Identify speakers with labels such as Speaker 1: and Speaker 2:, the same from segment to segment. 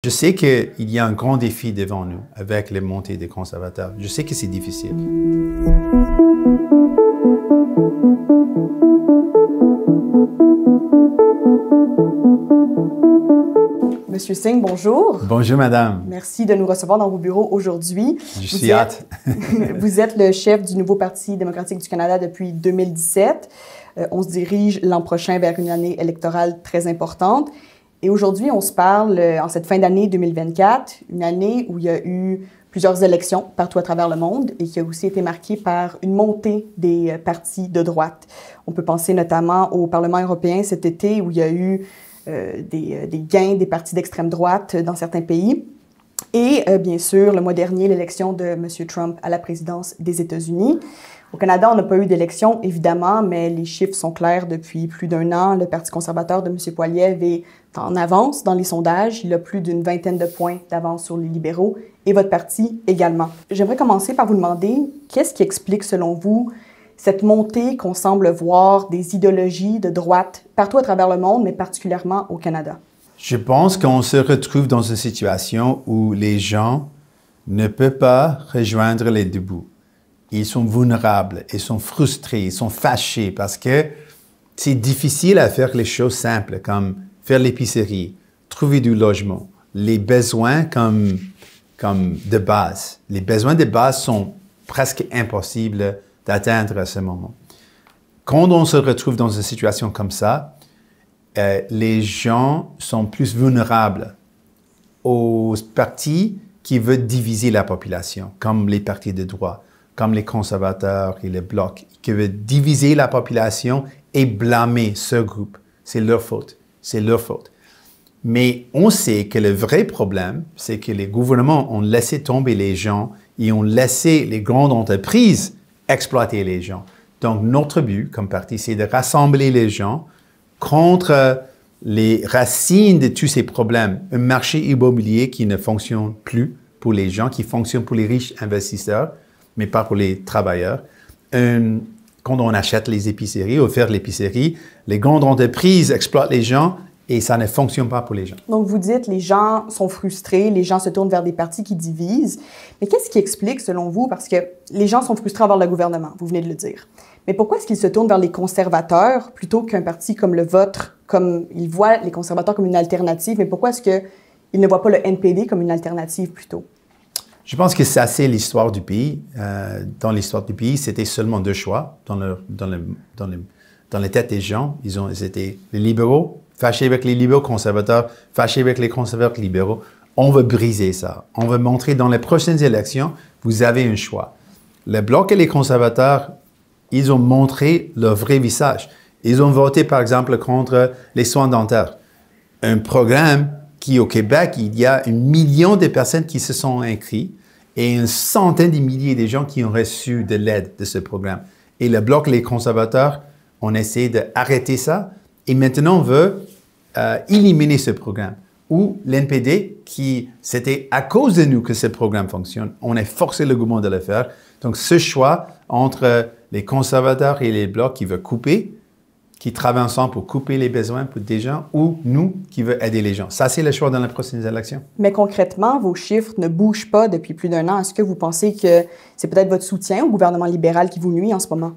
Speaker 1: Je sais qu'il y a un grand défi devant nous avec les montées des conservateurs. Je sais que c'est difficile.
Speaker 2: Monsieur Singh, bonjour.
Speaker 1: Bonjour, madame.
Speaker 2: Merci de nous recevoir dans vos bureaux aujourd'hui.
Speaker 1: Je suis hâte.
Speaker 2: Vous êtes le chef du nouveau Parti démocratique du Canada depuis 2017. On se dirige l'an prochain vers une année électorale très importante. Et aujourd'hui, on se parle en cette fin d'année 2024, une année où il y a eu plusieurs élections partout à travers le monde et qui a aussi été marquée par une montée des partis de droite. On peut penser notamment au Parlement européen cet été où il y a eu des gains des partis d'extrême droite dans certains pays. Et bien sûr, le mois dernier, l'élection de M. Trump à la présidence des États-Unis. Au Canada, on n'a pas eu d'élection, évidemment, mais les chiffres sont clairs depuis plus d'un an. Le Parti conservateur de M. Poilievre est en avance dans les sondages. Il a plus d'une vingtaine de points d'avance sur les libéraux et votre parti également. J'aimerais commencer par vous demander, qu'est-ce qui explique, selon vous, cette montée qu'on semble voir des idéologies de droite partout à travers le monde, mais particulièrement au Canada?
Speaker 1: Je pense qu'on se retrouve dans une situation où les gens ne peuvent pas rejoindre les deux bouts. Ils sont vulnérables, ils sont frustrés, ils sont fâchés parce que c'est difficile à faire les choses simples comme faire l'épicerie, trouver du logement, les besoins comme de base. Les besoins de base sont presque impossibles d'atteindre à ce moment. Quand on se retrouve dans une situation comme ça, les gens sont plus vulnérables aux partis qui veulent diviser la population, comme les partis de droite, comme les conservateurs et les blocs, qui veulent diviser la population et blâmer ce groupe. C'est leur faute. C'est leur faute. Mais on sait que le vrai problème, c'est que les gouvernements ont laissé tomber les gens et ont laissé les grandes entreprises exploiter les gens. Donc, notre but comme parti, c'est de rassembler les gens contre les racines de tous ces problèmes. Un marché immobilier qui ne fonctionne plus pour les gens, qui fonctionne pour les riches investisseurs, mais pas pour les travailleurs. Quand on achète les épiceries ou faire l'épicerie, les grandes entreprises exploitent les gens et ça ne fonctionne pas pour les gens.
Speaker 2: Donc, vous dites les gens sont frustrés, les gens se tournent vers des partis qui divisent. Mais qu'est-ce qui explique, selon vous, parce que les gens sont frustrés envers le gouvernement, vous venez de le dire. Mais pourquoi est-ce qu'ils se tournent vers les conservateurs plutôt qu'un parti comme le vôtre, comme ils voient les conservateurs comme une alternative, mais pourquoi est-ce qu'ils ne voient pas le NPD comme une alternative plutôt?
Speaker 1: Je pense que ça, c'est l'histoire du pays. Dans l'histoire du pays, c'était seulement deux choix dans les têtes des gens. Ils étaient les libéraux, fâchés avec les libéraux conservateurs, fâchés avec les conservateurs libéraux. On veut briser ça. On veut montrer dans les prochaines élections, vous avez un choix. Le Bloc et les conservateurs, ils ont montré leur vrai visage. Ils ont voté, par exemple, contre les soins dentaires. Un programme qui, au Québec, il y a 1 million de personnes qui se sont inscrites et une centaine de milliers de gens qui ont reçu de l'aide de ce programme. Et le Bloc, les conservateurs, ont essayé d'arrêter ça et maintenant on veut éliminer ce programme. Ou l'NPD, qui c'était à cause de nous que ce programme fonctionne, on a forcé le gouvernement de le faire. Donc ce choix entre les conservateurs et les Blocs qui veulent couper, qui travaillent ensemble pour couper les besoins pour des gens, ou nous qui veulent aider les gens. Ça, c'est le choix dans les prochaines élections.
Speaker 2: Mais concrètement, vos chiffres ne bougent pas depuis plus d'un an. Est-ce que vous pensez que c'est peut-être votre soutien au gouvernement libéral qui vous nuit en ce moment?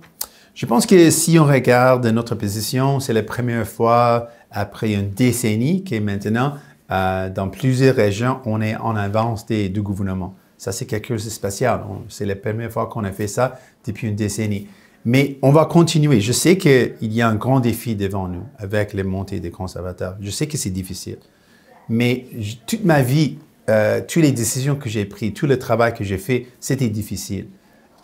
Speaker 1: Je pense que si on regarde notre position, c'est la première fois après une décennie que maintenant, dans plusieurs régions, on est en avance du gouvernement. Ça, c'est quelque chose de spécial. C'est la première fois qu'on a fait ça depuis une décennie. Mais on va continuer. Je sais qu'il y a un grand défi devant nous avec les montées des conservateurs. Je sais que c'est difficile. Mais toute ma vie, toutes les décisions que j'ai prises, tout le travail que j'ai fait, c'était difficile.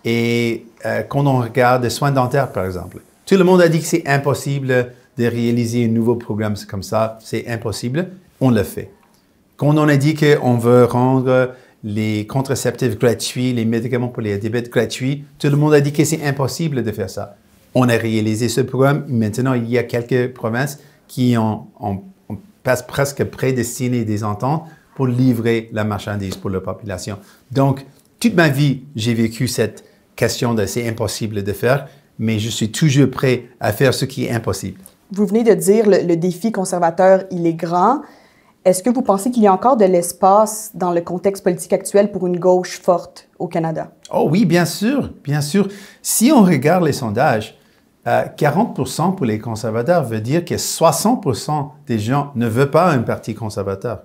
Speaker 1: Et quand on regarde les soins dentaires, par exemple, tout le monde a dit que c'est impossible de réaliser un nouveau programme comme ça. C'est impossible. On le fait. Quand on a dit qu'on veut rendre les contraceptifs gratuits, les médicaments pour les diabètes gratuits, tout le monde a dit que c'est impossible de faire ça. On a réalisé ce programme. Maintenant, il y a quelques provinces qui ont presque prédestiné des ententes pour livrer la marchandise pour la population. Donc, toute ma vie, j'ai vécu cette question de c'est impossible de faire, mais je suis toujours prêt à faire ce qui est impossible.
Speaker 2: Vous venez de dire le défi conservateur, il est grand. Est-ce que vous pensez qu'il y a encore de l'espace dans le contexte politique actuel pour une gauche forte au Canada?
Speaker 1: Oh oui, bien sûr, bien sûr. Si on regarde les sondages, 40% pour les conservateurs veut dire que 60% des gens ne veulent pas un parti conservateur.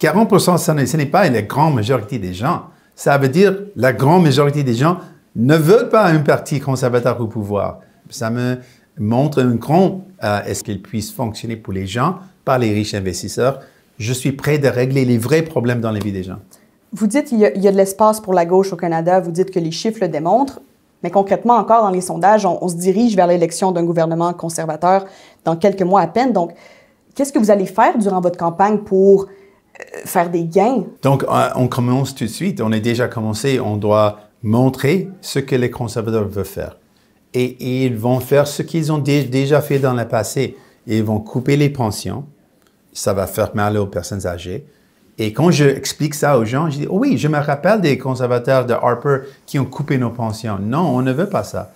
Speaker 1: 40%, ce n'est pas la grande majorité des gens. Ça veut dire que la grande majorité des gens ne veulent pas un parti conservateur au pouvoir. Ça me montre un grand est-ce qu'il puisse fonctionner pour les gens, par les riches investisseurs. Je suis prêt de régler les vrais problèmes dans la vie des gens.
Speaker 2: Vous dites qu'il y a de l'espace pour la gauche au Canada, vous dites que les chiffres le démontrent, mais concrètement, encore dans les sondages, on se dirige vers l'élection d'un gouvernement conservateur dans quelques mois à peine. Donc, qu'est-ce que vous allez faire durant votre campagne pour faire des gains?
Speaker 1: Donc, on commence tout de suite. On est déjà commencé. On doit montrer ce que les conservateurs veulent faire. Et ils vont faire ce qu'ils ont déjà fait dans le passé. Ils vont couper les pensions. Ça va faire mal aux personnes âgées. Et quand je explique ça aux gens, je dis, oh oui, je me rappelle des conservateurs de Harper qui ont coupé nos pensions. Non, on ne veut pas ça.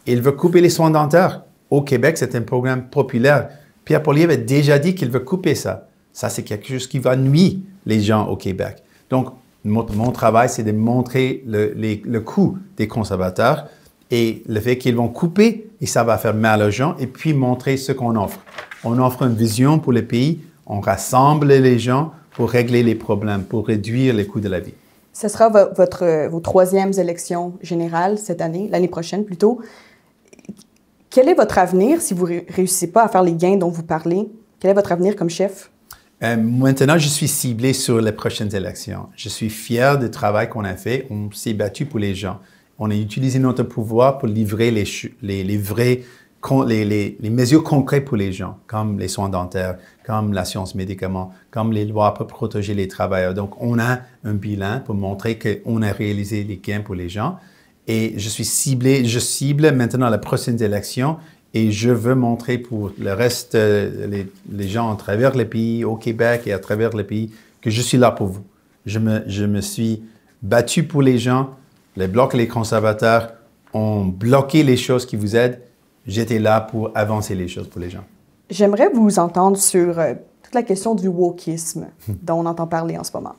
Speaker 1: Ils veulent couper les soins dentaires. Au Québec, c'est un programme populaire. Pierre Poilievre a déjà dit qu'il veut couper ça. Ça, c'est quelque chose qui va nuire les gens au Québec. Donc, mon travail, c'est de montrer le coût des conservateurs et le fait qu'ils vont couper, et ça va faire mal aux gens, et puis montrer ce qu'on offre. On offre une vision pour le pays, on rassemble les gens pour régler les problèmes, pour réduire les coûts de la vie.
Speaker 2: Ce sera vos troisièmes élections générales cette année, l'année prochaine plutôt. Quel est votre avenir si vous ne réussissez pas à faire les gains dont vous parlez? Quel est votre avenir comme chef?
Speaker 1: Maintenant, je suis ciblé sur les prochaines élections. Je suis fier du travail qu'on a fait. On s'est battu pour les gens. On a utilisé notre pouvoir pour livrer les mesures concrètes pour les gens, comme les soins dentaires, comme la science médicaments, comme les lois pour protéger les travailleurs. Donc, on a un bilan pour montrer qu'on a réalisé les gains pour les gens. Et je cible maintenant les prochaines élections et je veux montrer pour le reste, les gens à travers le pays, au Québec et à travers le pays, que je suis là pour vous. Je me suis battu pour les gens. Les Blocs et les conservateurs ont bloqué les choses qui vous aident. J'étais là pour avancer les choses pour les gens.
Speaker 2: J'aimerais vous entendre sur toute la question du wokisme dont on entend parler en ce moment.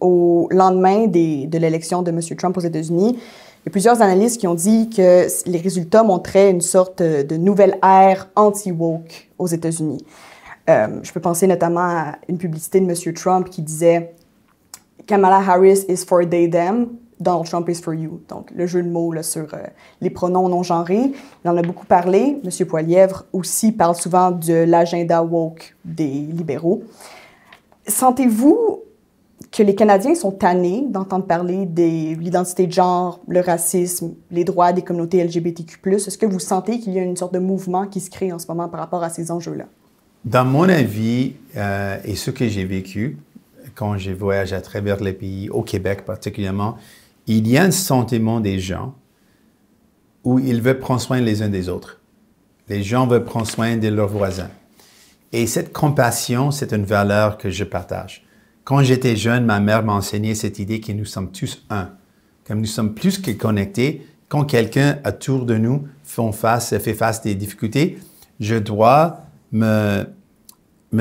Speaker 2: Au lendemain de l'élection de M. Trump aux États-Unis, il y a plusieurs analystes qui ont dit que les résultats montraient une sorte de nouvelle ère anti-woke aux États-Unis. Je peux penser notamment à une publicité de M. Trump qui disait « Kamala Harris is for they, them ». Donald Trump is for you. Donc, le jeu de mots là, sur les pronoms non genrés. Il en a beaucoup parlé. M. Poilievre aussi parle souvent de l'agenda woke des libéraux. Sentez-vous que les Canadiens sont tannés d'entendre parler de l'identité de genre, le racisme, les droits des communautés LGBTQ+. Est-ce que vous sentez qu'il y a une sorte de mouvement qui se crée en ce moment par rapport à ces enjeux-là?
Speaker 1: Dans mon avis, et ce que j'ai vécu, quand j'ai voyagé à travers les pays, au Québec particulièrement, il y a un sentiment des gens où ils veulent prendre soin les uns des autres. Les gens veulent prendre soin de leurs voisins. Et cette compassion, c'est une valeur que je partage. Quand j'étais jeune, ma mère m'a enseigné cette idée que nous sommes tous un. Comme nous sommes plus que connectés, quand quelqu'un autour de nous fait face à des difficultés, je dois me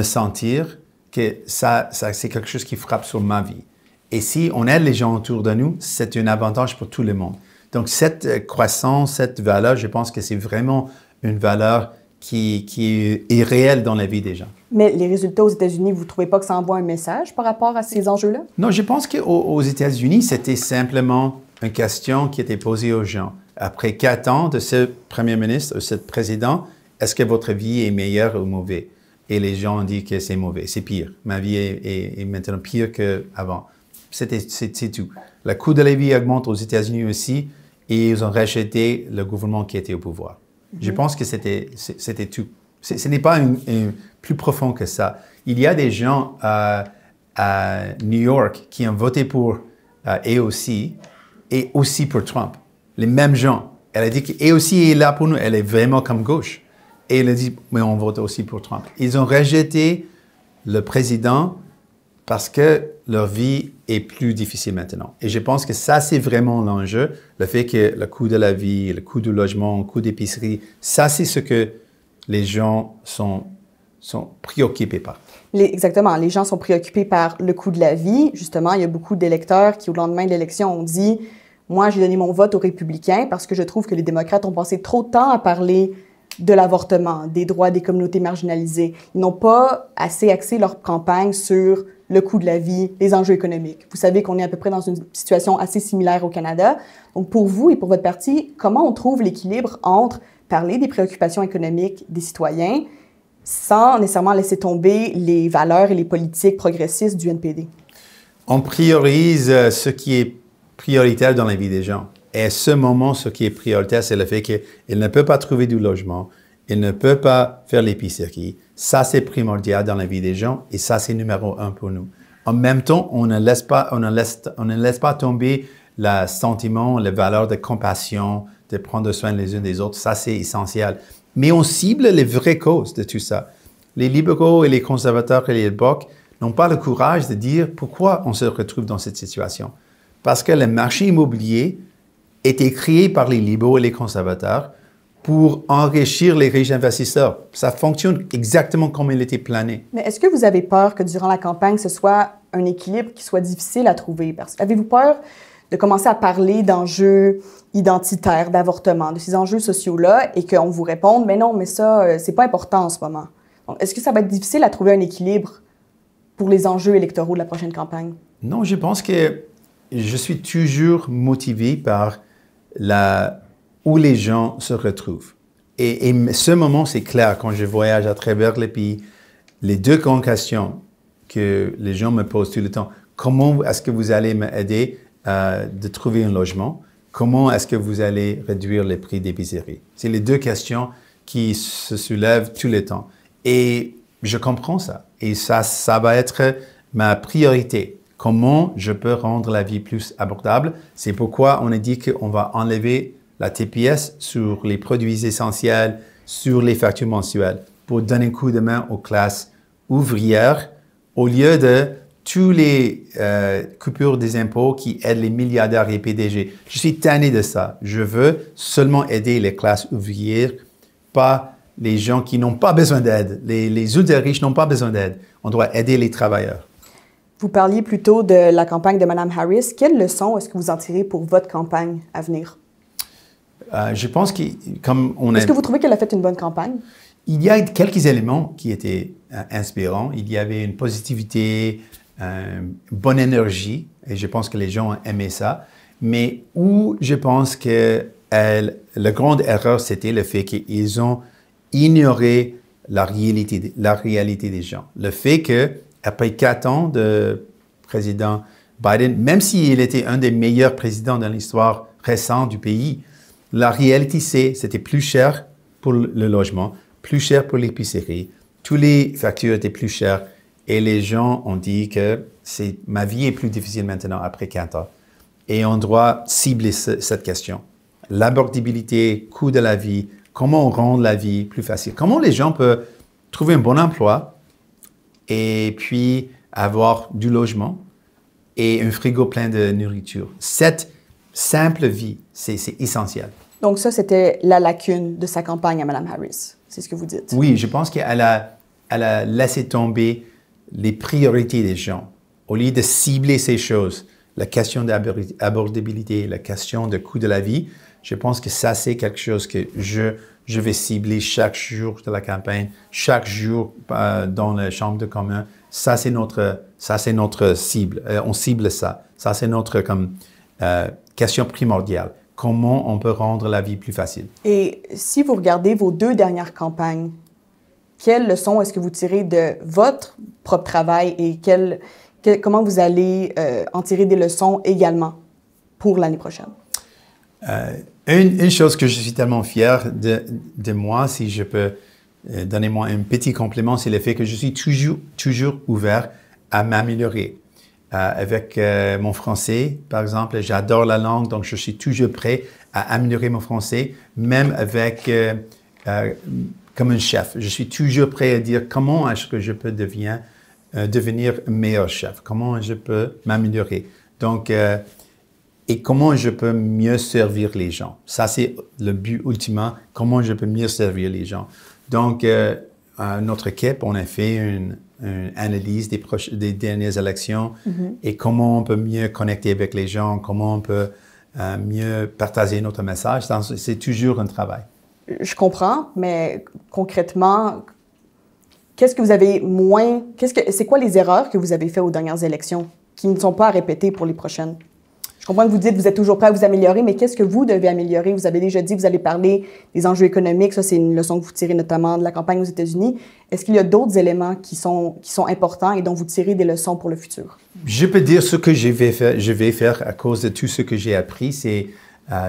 Speaker 1: sentir que ça c'est quelque chose qui frappe sur ma vie. Et si on aide les gens autour de nous, c'est un avantage pour tout le monde. Donc, cette croissance, cette valeur, je pense que c'est vraiment une valeur qui est réelle dans la vie des gens.
Speaker 2: Mais les résultats aux États-Unis, vous ne trouvez pas que ça envoie un message par rapport à ces enjeux-là?
Speaker 1: Non, je pense qu'aux États-Unis, c'était simplement une question qui était posée aux gens. Après 4 ans de ce premier ministre, de ce président, est-ce que votre vie est meilleure ou mauvaise? Et les gens ont dit que c'est mauvais, c'est pire. Ma vie est maintenant pire qu'avant. C'est tout. Le coût de la vie augmente aux États-Unis aussi et ils ont rejeté le gouvernement qui était au pouvoir. Je pense que c'était tout. Ce n'est pas plus profond que ça. Il y a des gens à New York qui ont voté pour AOC et aussi pour Trump. Les mêmes gens. Elle a dit qu'AOC est là pour nous. Elle est vraiment comme gauche. Et elle a dit, mais on vote aussi pour Trump. Ils ont rejeté le président parce que leur vie est plus difficile maintenant. Et je pense que ça, c'est vraiment l'enjeu. Le fait que le coût de la vie, le coût du logement, le coût d'épicerie, ça, c'est ce que les gens sont sont préoccupés par.
Speaker 2: Exactement. Les gens sont préoccupés par le coût de la vie. Justement, il y a beaucoup d'électeurs qui, au lendemain de l'élection, ont dit « Moi, j'ai donné mon vote aux républicains parce que je trouve que les démocrates ont passé trop de temps à parler de l'avortement, des droits des communautés marginalisées. Ils n'ont pas assez axé leur campagne sur le coût de la vie, les enjeux économiques. » Vous savez qu'on est à peu près dans une situation assez similaire au Canada. Donc, pour vous et pour votre parti, comment on trouve l'équilibre entre parler des préoccupations économiques des citoyens sans nécessairement laisser tomber les valeurs et les politiques progressistes du NPD?
Speaker 1: On priorise ce qui est prioritaire dans la vie des gens. Et à ce moment, ce qui est prioritaire, c'est le fait qu'ils ne peuvent pas trouver du logement, ils ne peuvent pas faire l'épicerie. Ça, c'est primordial dans la vie des gens et ça, c'est numéro 1 pour nous. En même temps, on ne laisse pas tomber le sentiment, les valeurs de compassion, de prendre soin les uns des autres. Ça, c'est essentiel. Mais on cible les vraies causes de tout ça. Les libéraux et les conservateurs et les blocs n'ont pas le courage de dire pourquoi on se retrouve dans cette situation. Parce que le marché immobilier était créé par les libéraux et les conservateurs pour enrichir les riches investisseurs. Ça fonctionne exactement comme il était plané.
Speaker 2: Mais est-ce que vous avez peur que durant la campagne, ce soit un équilibre qui soit difficile à trouver? Avez-vous peur de commencer à parler d'enjeux identitaires, d'avortement, de ces enjeux sociaux-là, et qu'on vous réponde « Mais non, mais ça, c'est pas important en ce moment. » Donc, est-ce que ça va être difficile à trouver un équilibre pour les enjeux électoraux de la prochaine campagne?
Speaker 1: Non, je pense que je suis toujours motivé par où les gens se retrouvent. Et ce moment, c'est clair, quand je voyage à travers le pays, les deux grandes questions que les gens me posent tout le temps. Comment est-ce que vous allez m'aider de trouver un logement? Comment est-ce que vous allez réduire les prix d'épicerie? C'est les deux questions qui se soulèvent tout le temps. Et je comprends ça. Et ça va être ma priorité. Comment je peux rendre la vie plus abordable? C'est pourquoi on a dit qu'on va enlever la TPS sur les produits essentiels, sur les factures mensuelles, pour donner un coup de main aux classes ouvrières, au lieu de tous les coupures des impôts qui aident les milliardaires et PDG. Je suis tanné de ça. Je veux seulement aider les classes ouvrières, pas les gens qui n'ont pas besoin d'aide. Les ultra riches n'ont pas besoin d'aide. On doit aider les travailleurs.
Speaker 2: Vous parliez plutôt de la campagne de Mme Harris. Quelles leçons est-ce que vous en tirez pour votre campagne à venir?
Speaker 1: Je pense que comme on a...
Speaker 2: Est-ce que vous trouvez qu'elle a fait une bonne campagne?
Speaker 1: Il y a quelques éléments qui étaient inspirants. Il y avait une positivité, une bonne énergie, et je pense que les gens ont aimé ça. Mais où je pense que la grande erreur, c'était le fait qu'ils ont ignoré la réalité des gens. Le fait qu'après 4 ans de président Biden, même s'il était un des meilleurs présidents dans l'histoire récente du pays, la réalité, c'était plus cher pour le logement, plus cher pour l'épicerie. Toutes les factures étaient plus chères et les gens ont dit que ma vie est plus difficile maintenant après 4 ans. Et on doit cibler cette question. L'abordabilité, coût de la vie, comment on rend la vie plus facile. Comment les gens peuvent trouver un bon emploi et puis avoir du logement et un frigo plein de nourriture. Cette simple vie, c'est essentiel.
Speaker 2: Donc ça, c'était la lacune de sa campagne à Mme Harris. C'est ce que vous dites.
Speaker 1: Oui, je pense qu'elle a laissé tomber les priorités des gens. Au lieu de cibler ces choses, la question d'abordabilité, la question de coût de la vie, je pense que ça, c'est quelque chose que je vais cibler chaque jour de la campagne, chaque jour dans la Chambre de communes. Ça, c'est notre cible. On cible ça. Ça, c'est notre question primordiale. Comment on peut rendre la vie plus facile?
Speaker 2: Et si vous regardez vos 2 dernières campagnes, quelles leçons est-ce que vous tirez de votre propre travail et comment vous allez en tirer des leçons également pour l'année prochaine?
Speaker 1: Une chose que je suis tellement fier de moi, si je peux donner moi un petit compliment, c'est le fait que je suis toujours ouvert à m'améliorer. Avec mon français, par exemple, j'adore la langue, donc je suis toujours prêt à améliorer mon français, même avec comme un chef. Je suis toujours prêt à dire comment est-ce que je peux devenir un meilleur chef, comment je peux m'améliorer. Donc, et comment je peux mieux servir les gens. Ça, c'est le but ultime, comment je peux mieux servir les gens. Donc, notre équipe, on a fait une analyse des dernières élections et comment on peut mieux connecter avec les gens, comment on peut mieux partager notre message. C'est toujours un travail.
Speaker 2: Je comprends, mais concrètement, qu'est-ce que vous avez moins... C'est quoi les erreurs que vous avez faites aux dernières élections qui ne sont pas à répéter pour les prochaines? Je comprends que vous dites que vous êtes toujours prêt à vous améliorer, mais qu'est-ce que vous devez améliorer? Vous avez déjà dit que vous allez parler des enjeux économiques. Ça, c'est une leçon que vous tirez notamment de la campagne aux États-Unis. Est-ce qu'il y a d'autres éléments qui sont importants et dont vous tirez des leçons pour le futur?
Speaker 1: Je peux dire ce que je vais faire à cause de tout ce que j'ai appris. C'est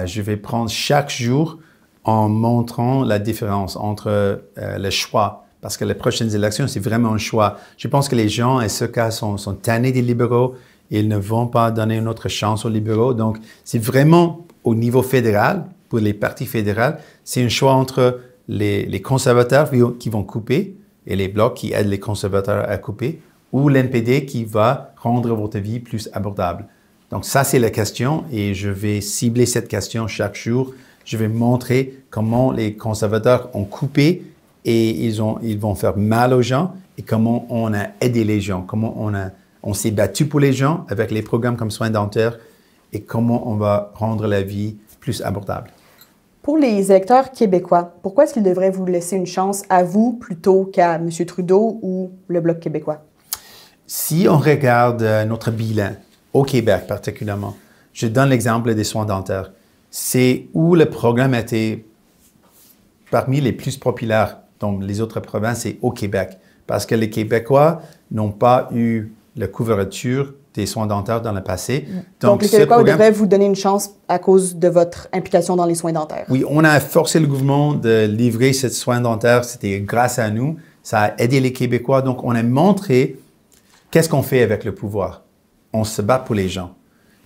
Speaker 1: je vais prendre chaque jour en montrant la différence entre le choix. Parce que les prochaines élections, c'est vraiment un choix. Je pense que les gens, en ce cas, sont tannés des libéraux. Ils ne vont pas donner une autre chance aux libéraux. Donc, c'est vraiment au niveau fédéral, pour les partis fédéraux, c'est un choix entre les conservateurs qui vont couper et les blocs qui aident les conservateurs à couper, ou l'NPD qui va rendre votre vie plus abordable. Donc, ça, c'est la question et je vais cibler cette question chaque jour. Je vais montrer comment les conservateurs ont coupé et ils vont faire mal aux gens et comment on a aidé les gens, comment on s'est battu pour les gens avec les programmes comme soins dentaires et comment on va rendre la vie plus abordable.
Speaker 2: Pour les électeurs québécois, pourquoi est-ce qu'ils devraient vous laisser une chance à vous plutôt qu'à M. Trudeau ou le Bloc québécois?
Speaker 1: Si on regarde notre bilan, au Québec particulièrement, je donne l'exemple des soins dentaires. C'est où le programme a été parmi les plus populaires dans les autres provinces, c'est au Québec. Parce que les Québécois n'ont pas eu la couverture des soins dentaires dans le passé.
Speaker 2: Donc les Québécois devraient vous donner une chance à cause de votre implication dans les soins dentaires.
Speaker 1: Oui, on a forcé le gouvernement de livrer ces soins dentaires. C'était grâce à nous. Ça a aidé les Québécois. Donc, on a montré qu'est-ce qu'on fait avec le pouvoir. On se bat pour les gens.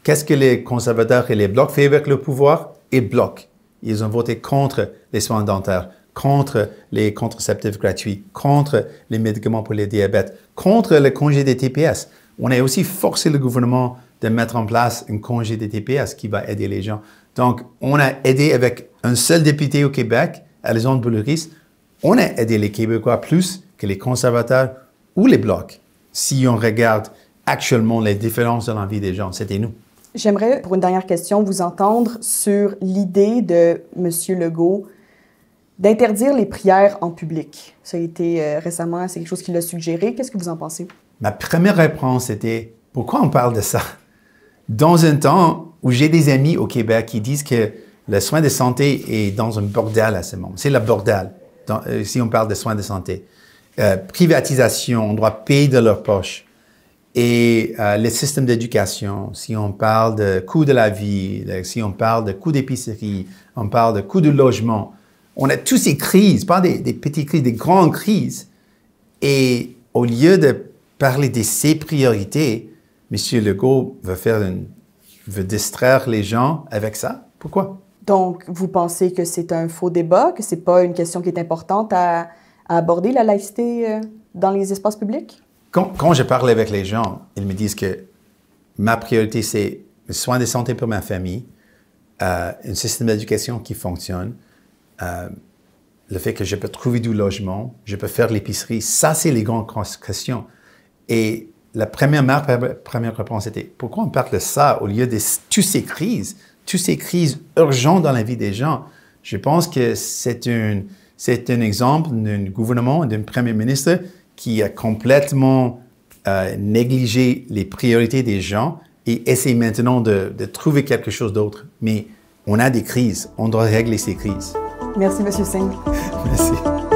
Speaker 1: Qu'est-ce que les conservateurs et les blocs font avec le pouvoir? Ils bloquent. Ils ont voté contre les soins dentaires, contre les contraceptifs gratuits, contre les médicaments pour les diabètes, contre le congé des TPS. On a aussi forcé le gouvernement de mettre en place un congé des TPS qui va aider les gens. Donc, on a aidé avec un seul député au Québec, Alexandre Boulris, on a aidé les Québécois plus que les conservateurs ou les blocs. Si on regarde actuellement les différences dans la vie des gens, c'était nous.
Speaker 2: J'aimerais, pour une dernière question, vous entendre sur l'idée de M. Legault d'interdire les prières en public. Ça a été récemment, c'est quelque chose qu'il a suggéré. Qu'est-ce que vous en pensez? Ma
Speaker 1: première réponse était, pourquoi on parle de ça? Dans un temps où j'ai des amis au Québec qui disent que le soin de santé est dans un bordel à ce moment. C'est le bordel, si on parle de soins de santé. Privatisation, on doit payer de leur poche. Et le système d'éducation, si on parle de coût de la vie, si on parle de coût d'épicerie, on parle de coût de logement, on a toutes ces crises, pas des petites crises, des grandes crises. Et au lieu de parler de ses priorités, M. Legault veut distraire les gens avec ça. Pourquoi?
Speaker 2: Donc, vous pensez que c'est un faux débat, que ce n'est pas une question qui est importante à aborder, la laïcité dans les espaces publics?
Speaker 1: Quand je parle avec les gens, ils me disent que ma priorité, c'est le soin de santé pour ma famille, un système d'éducation qui fonctionne, le fait que je peux trouver du logement, je peux faire l'épicerie. Ça, c'est les grandes questions. Et ma première réponse était, pourquoi on parle de ça au lieu de toutes ces crises urgentes dans la vie des gens? Je pense que c'est un exemple d'un gouvernement, d'un premier ministre qui a complètement négligé les priorités des gens et essaie maintenant de trouver quelque chose d'autre. Mais on a des crises, on doit régler ces crises.
Speaker 2: Merci, M. Singh.
Speaker 1: Merci.